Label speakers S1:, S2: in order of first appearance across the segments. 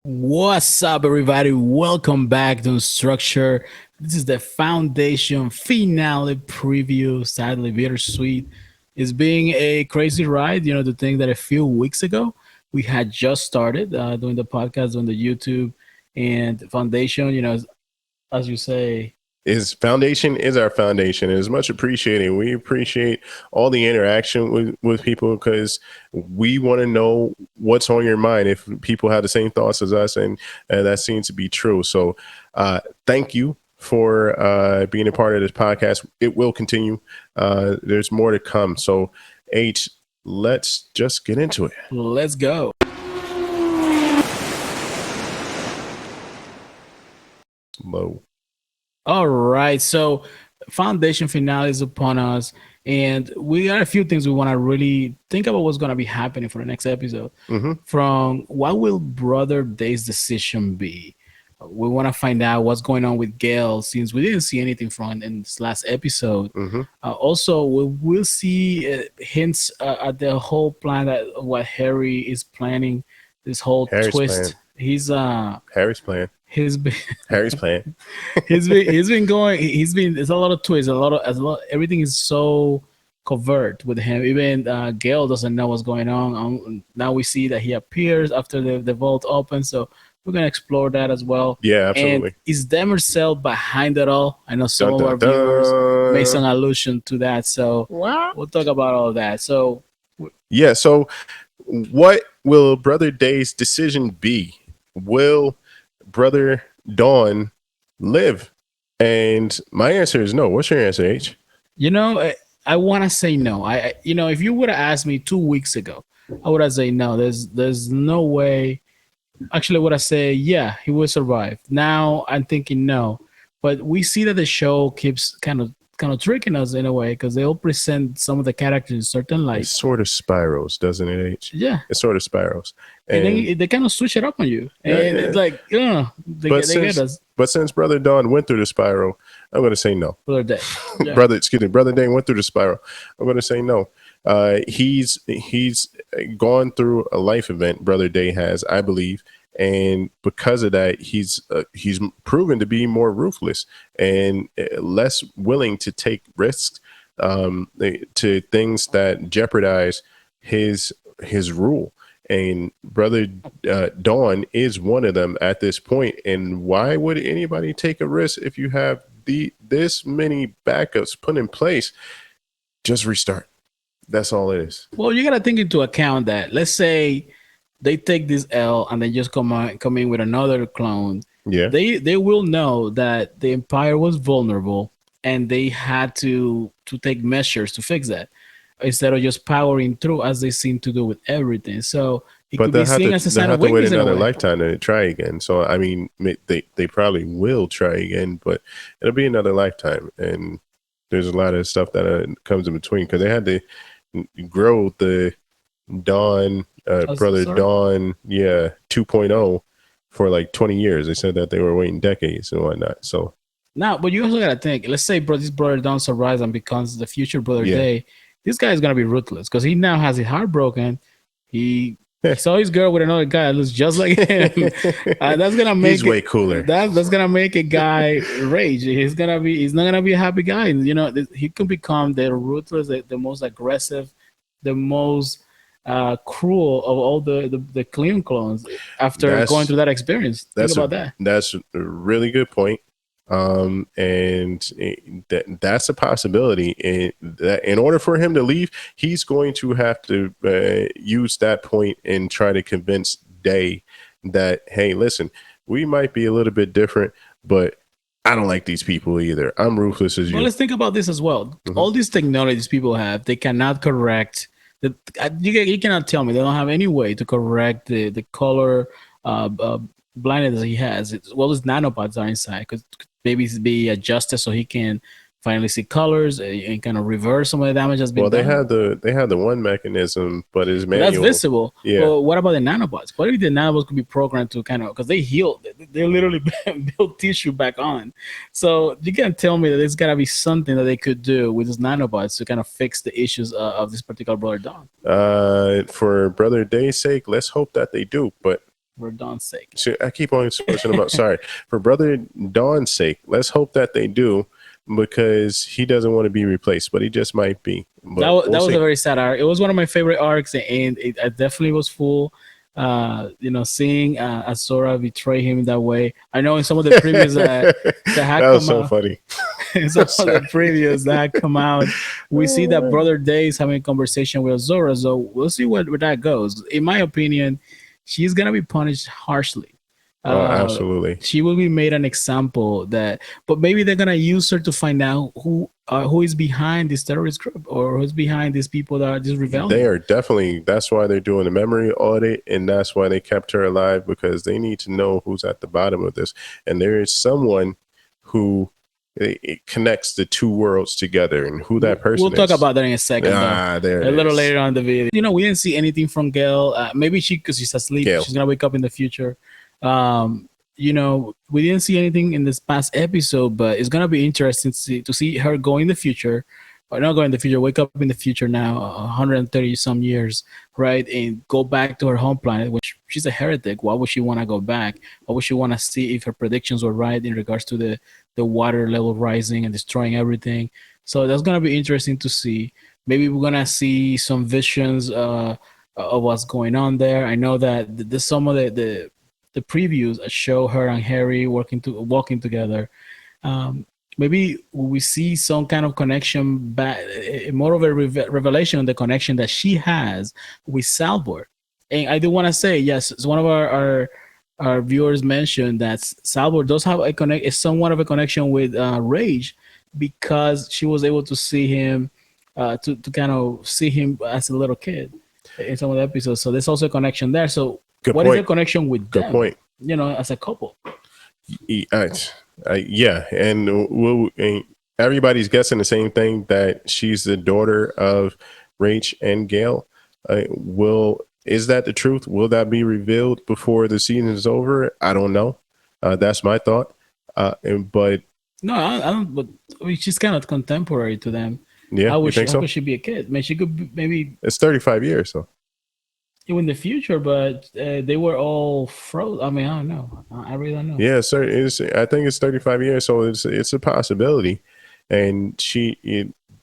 S1: What's up, everybody? Welcome back to Unstructured. This is the Foundation finale preview. Sadly, bittersweet. It's being a crazy ride. To think that a few weeks ago we had just started doing the podcast on the YouTube and Foundation. As you say,
S2: His foundation is our foundation. It is much appreciated. We appreciate all the interaction with people because we want to know what's on your mind if people have the same thoughts as us, and that seems to be true. So thank you for being a part of this podcast. It will continue. There's more to come. So H, let's just get into it.
S1: let's go.
S2: Low.
S1: All right. So foundation finale is upon us. And we got a few things we want to really think about what's going to be happening for the next episode. From what will Brother Day's decision be? We want to find out what's going on with Gaal since we didn't see anything from in this last episode. Also, we will see hints at the whole plan that what Harry is planning. This whole
S2: Harry's
S1: twist.
S2: plan. Harry's plan.
S1: He's been
S2: Harry's plan.
S1: he's been going. There's a lot of twists. Everything is so covert with him. Even Gail doesn't know what's going on. Now we see that he appears after the vault opens. So we're gonna explore that as well.
S2: Yeah, absolutely.
S1: And is Demerzel behind it all? I know some
S2: Dun,
S1: of
S2: dun,
S1: our viewers
S2: dun.
S1: made some allusion to that. So
S2: What?
S1: we'll talk about all that. So
S2: Yeah. So, what will Brother Day's decision be? Will Brother Dawn live? And my answer is no. What's your answer, H?
S1: I want to say no. If you would have asked me 2 weeks ago, I would have said no. There's no way. Actually, would I say yeah, he will survive? Now I'm thinking no, but we see that the show keeps kind of tricking us in a way because they'll present some of the characters in certain
S2: It
S1: light.
S2: sort of spirals, doesn't it, H?
S1: Yeah,
S2: It sort of spirals.
S1: and
S2: And
S1: then they kind of switch it up on you, and
S2: Yeah,
S1: it's
S2: yeah.
S1: like, they
S2: but
S1: get
S2: since
S1: us
S2: but since Brother Dawn went through the spiral, I'm going to say no.
S1: for their day. Yeah.
S2: Brother Day went through the spiral. I'm going to say no. He's gone through a life event. Brother Day has, I believe, and because of that, he's proven to be more ruthless and less willing to take risks to things that jeopardize his rule. And Brother Dawn is one of them at this point. And why would anybody take a risk if you have this many backups put in place? Just restart. That's all it is.
S1: Well, you gotta take into account that let's say they take this L and they just come in with another clone.
S2: Yeah.
S1: They will know that the Empire was vulnerable and they had to take measures to fix that instead of just powering through as they seem to do with everything. So it
S2: But
S1: could be seen as a
S2: they'll
S1: sign
S2: have
S1: of
S2: to wait
S1: weakness in a
S2: another
S1: way.
S2: lifetime to try again. So I mean, they probably will try again, but it'll be another lifetime. And there's a lot of stuff that comes in between because they had to grow the Dawn, Brother
S1: Sorry?
S2: Dawn, 2.0 for like 20 years. They said that they were waiting decades and whatnot. So
S1: Now, but you also gotta think. Let's say this brother Don survives and becomes the future brother
S2: Yeah.
S1: Day. This guy is gonna be ruthless because he now has his heart broken. He saw his girl with another guy that looks just like him. That's gonna make
S2: he's way cooler.
S1: that's gonna make a guy rage. He's not gonna be a happy guy. He could become the ruthless, the most aggressive, the most cruel of all the clean clones after
S2: That's-
S1: going through that experience. Think about that.
S2: That's a really good point. That's a possibility. And that in order for him to leave, he's going to have to use that point and try to convince Day that, hey, listen, we might be a little bit different, but I don't like these people either. I'm ruthless as you.
S1: Well, let's think about this as well. All these technologies people have, they cannot correct. You cannot tell me they don't have any way to correct the color blindness that he has. His nanobots are inside because maybe it's be adjusted so he can finally see colors and kind of reverse some of the damage that's been
S2: Well,
S1: done.
S2: they have the one mechanism, but it's
S1: But that's
S2: manual.
S1: visible.
S2: Yeah.
S1: Well, what about the nanobots? What if the nanobots could be programmed to kind of because they heal? They literally build tissue back on. So you can tell me that there's got to be something that they could do with these nanobots to kind of fix the issues of this particular brother Dawn.
S2: For Brother Day's sake, let's hope that they do. But
S1: for Dawn's sake.
S2: So I keep on switching them up. Sorry. For Brother Dawn's sake, let's hope that they do, because he doesn't want to be replaced, but he just might be. But
S1: That was a very sad arc. It was one of my favorite arcs, and I definitely was full. Seeing Azora betray him in that way. I know in some of the previews that had
S2: that was
S1: come
S2: so
S1: out,
S2: funny.
S1: in some of the previews that had come out, we see that Brother Day is having a conversation with Azora. So we'll see where that goes. In my opinion, she's gonna be punished harshly.
S2: Oh, absolutely.
S1: She will be made an example but maybe they're gonna use her to find out who is behind this terrorist group, or who's behind these people that are just rebelling.
S2: They are definitely. That's why they're doing the memory audit, and that's why they kept her alive, because they need to know who's at the bottom of this. And there is someone who it connects the two worlds together, and who that person is.
S1: We'll talk about that in a second.
S2: There
S1: a little later on in the video. We didn't see anything from Gaal. Maybe because she's asleep. Gaal. She's gonna wake up in the future. We didn't see anything in this past episode, but it's gonna be interesting to see her go in the future, or not go in the future, wake up in the future now, 130 some years, right, and go back to her home planet, which she's a heretic. Why would she want to go back? Why would she want to see if her predictions were right in regards to the water level rising and destroying everything? So that's gonna be interesting to see. Maybe we're gonna see some visions of what's going on there. I know that there's some of the previews show her and Harry walking together. Maybe we see some kind of connection back, more of a revelation on the connection that she has with Salvor. And I do want to say, yes, one of our viewers mentioned that Salvor does have somewhat of a connection with Rage, because she was able to see him, to kind of see him as a little kid in some of the episodes. So there's also a connection there. So what is the connection with them?
S2: Good point.
S1: As a couple.
S2: Yeah, and everybody's guessing the same thing, that she's the daughter of Rach and Gaal. Is that the truth? Will that be revealed before the season is over? I don't know. That's my thought. But
S1: no, I don't. But she's kind of contemporary to them.
S2: Yeah,
S1: how could she be a kid? I mean, she could be, maybe.
S2: It's 35 years, though.
S1: In the future, but they were all froze. I mean, I don't know. I really don't know.
S2: Yeah, sir. I think it's 35 years, so it's a possibility. And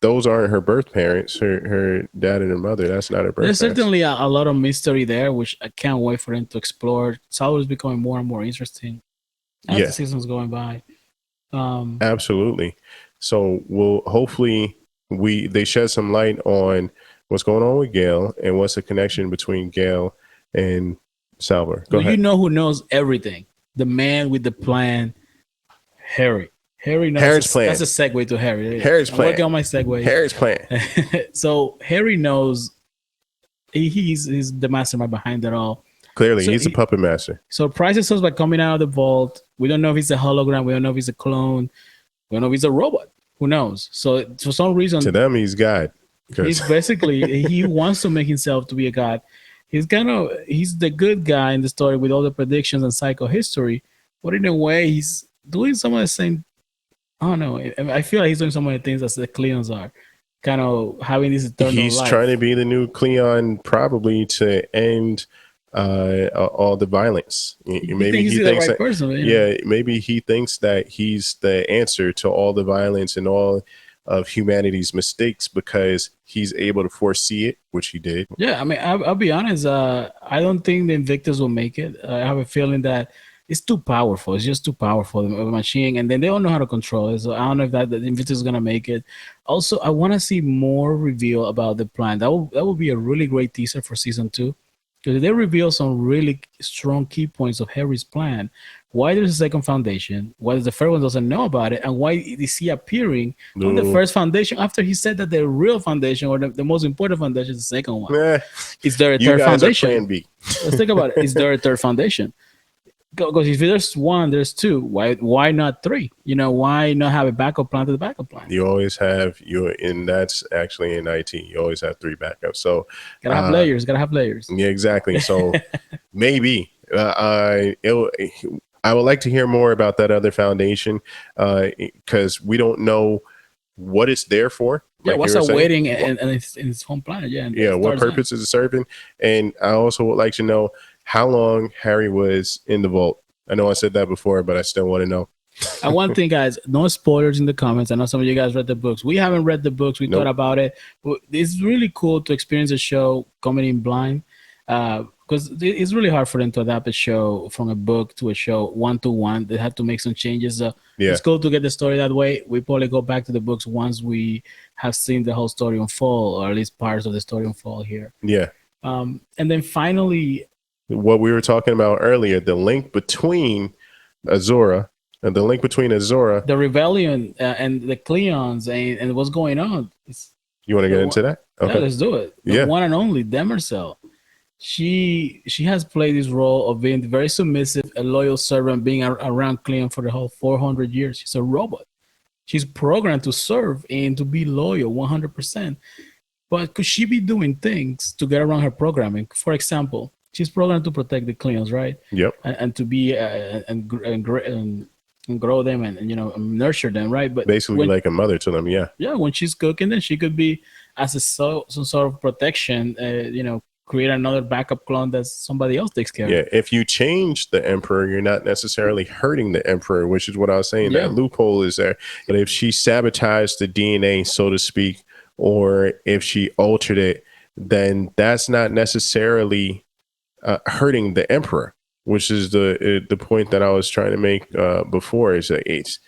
S2: those aren't her birth parents. Her dad and her mother. That's not her birth
S1: There's
S2: parents.
S1: certainly a lot of mystery there, which I can't wait for them to explore. Salvor is becoming more and more interesting as the season's going by.
S2: Absolutely. So hopefully they shed some light on what's going on with Gaal, and what's the connection between Gaal and Salvor. Go ahead.
S1: You know who knows everything? The man with the plan, Harry. Harry knows.
S2: Harry's plan.
S1: That's a segue to Harry.
S2: Harry's plan.
S1: Working on my segue.
S2: Harry's plan.
S1: So Harry knows. He's the mastermind behind it all.
S2: Clearly, he's a puppet master.
S1: Surprises us by coming out of the vault. We don't know if he's a hologram. We don't know if he's a clone. We don't know if he's a robot. Who knows? So for some reason,
S2: to them, he's God.
S1: He's basically, he wants to make himself to be a god. He's the good guy in the story with all the predictions and psycho history, but in a way, he's doing some of the same. I don't know. I feel like he's doing some of the things that the Cleons are, kind of having this eternal life. He's
S2: trying to be the new Cleon, probably to end all the violence. Maybe he thinks the right person, maybe he thinks that he's the answer to all the violence and all of humanity's mistakes, because he's able to foresee it, which he did.
S1: Yeah, I mean, I'll be honest. I don't think the Invictus will make it. I have a feeling that it's too powerful. It's just too powerful, the machine, and then they don't know how to control it. So I don't know if the Invictus is gonna make it. Also, I want to see more reveal about the plan. That will be a really great teaser for season 2. Because they reveal some really strong key points of Harry's plan. Why there's a second foundation, why the first one doesn't know about it, and why is he appearing on the first foundation after he said that the real foundation, or the most important foundation, is the second one. Is there a third foundation?
S2: Plan B.
S1: Let's think about it. Is there a third foundation? Because if there's one, there's two. Why not 3? Why not have a backup plan to the backup plan?
S2: You always have and that's actually in IT. You always have 3 backups. So
S1: gotta have layers. Yeah,
S2: exactly. So maybe I would like to hear more about that other foundation, because we don't know what it's there for.
S1: Yeah, what's it waiting and its home planet? Yeah.
S2: What purpose is it serving? And I also would like to know, how long Harry was in the vault. I know I said that before, but I still want to know.
S1: And one thing, guys, no spoilers in the comments. I know some of you guys read the books. We haven't read the books. We thought about it. It's really cool to experience a show coming in blind, because it's really hard for them to adapt a show from a book to a show 1-to-1. They had to make some changes. It's cool to get the story that way. We probably go back to the books once we have seen the whole story unfold, or at least parts of the story unfold here.
S2: Yeah.
S1: And then finally,
S2: what we were talking about earlier, the link between Azora. And the link between Azora,
S1: the rebellion, and the Cleons, and what's going on.
S2: You want to get into that?
S1: Okay. Yeah, let's do it. The one and only Demerzel. She has played this role of being very submissive, a loyal servant, being around Cleon for the whole 400 years. She's a robot. She's programmed to serve and to be loyal 100%. But could she be doing things to get around her programming? For example, she's programmed to protect the Cleons, right?
S2: Yep.
S1: And to be and grow them and nurture them, right? But
S2: basically like a mother to them.
S1: Yeah, when she's cooking, then she could be as some sort of protection, create another backup clone that somebody else takes care of.
S2: Yeah, if you change the Emperor, you're not necessarily hurting the Emperor, which is what I was saying. That loophole is there. But if she sabotaged the DNA, so to speak, or if she altered it, then that's not necessarily hurting the Emperor, which is the point that I was trying to make before. Is that it's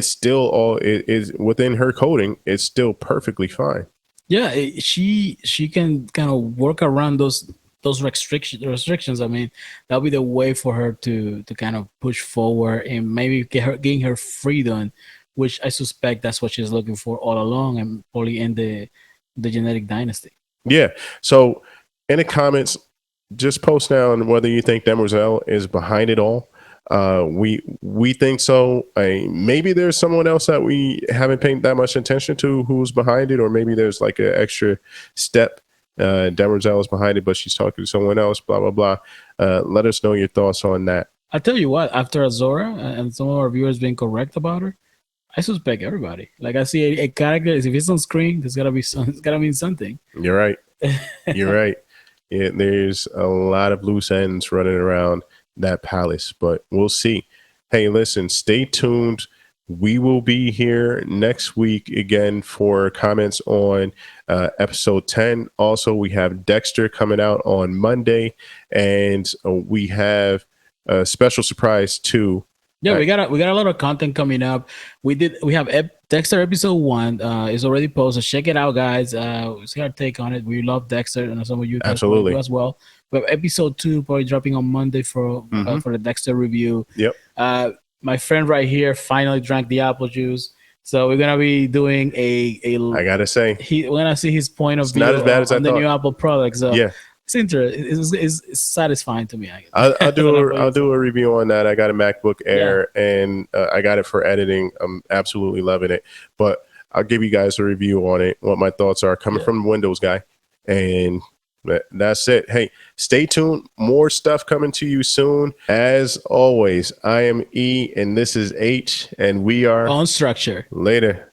S2: still all it is within her coding. It's still perfectly fine.
S1: Yeah, she can kind of work around those restrictions. I mean, that'll be the way for her to kind of push forward and maybe gain her freedom, which I suspect that's what she's looking for all along, and probably in the genetic dynasty.
S2: Yeah. So in the comments, just post down whether you think Demerzel is behind it all. We think so. Maybe there's someone else that we haven't paid that much attention to who's behind it, or maybe there's like an extra step. Demerzel is behind it, but she's talking to someone else. Blah blah blah. Let us know your thoughts on that.
S1: I'll tell you what. After Azora and some of our viewers being correct about her, I suspect everybody. Like I see a character. If it's on screen, there's gotta be it's gotta mean something.
S2: You're right. You're right. Yeah, there's a lot of loose ends running around that palace, but we'll see. Hey, listen, stay tuned. We will be here next week again for comments on episode 10. Also, we have Dexter coming out on Monday, and we have a special surprise too.
S1: Yeah, we got a lot of content coming up. We have Dexter episode 1 is already posted. Check it out, guys. See our take on it. We love Dexter, and some of you guys
S2: absolutely
S1: as well. We have episode 2 probably dropping on Monday for the Dexter review.
S2: Yep.
S1: My friend right here finally drank the apple juice, so we're gonna be doing a
S2: I gotta say,
S1: we're gonna see his point of view
S2: not as bad as
S1: on the new Apple product. So
S2: yeah.
S1: It's interesting. It's satisfying to me.
S2: I'll do a review on that. I got a MacBook Air, and I got it for editing. I'm absolutely loving it. But I'll give you guys a review on it, what my thoughts are coming from the Windows guy. And that's it. Hey, stay tuned. More stuff coming to you soon. As always, I am E, and this is H, and we are
S1: Unstructured.
S2: Later.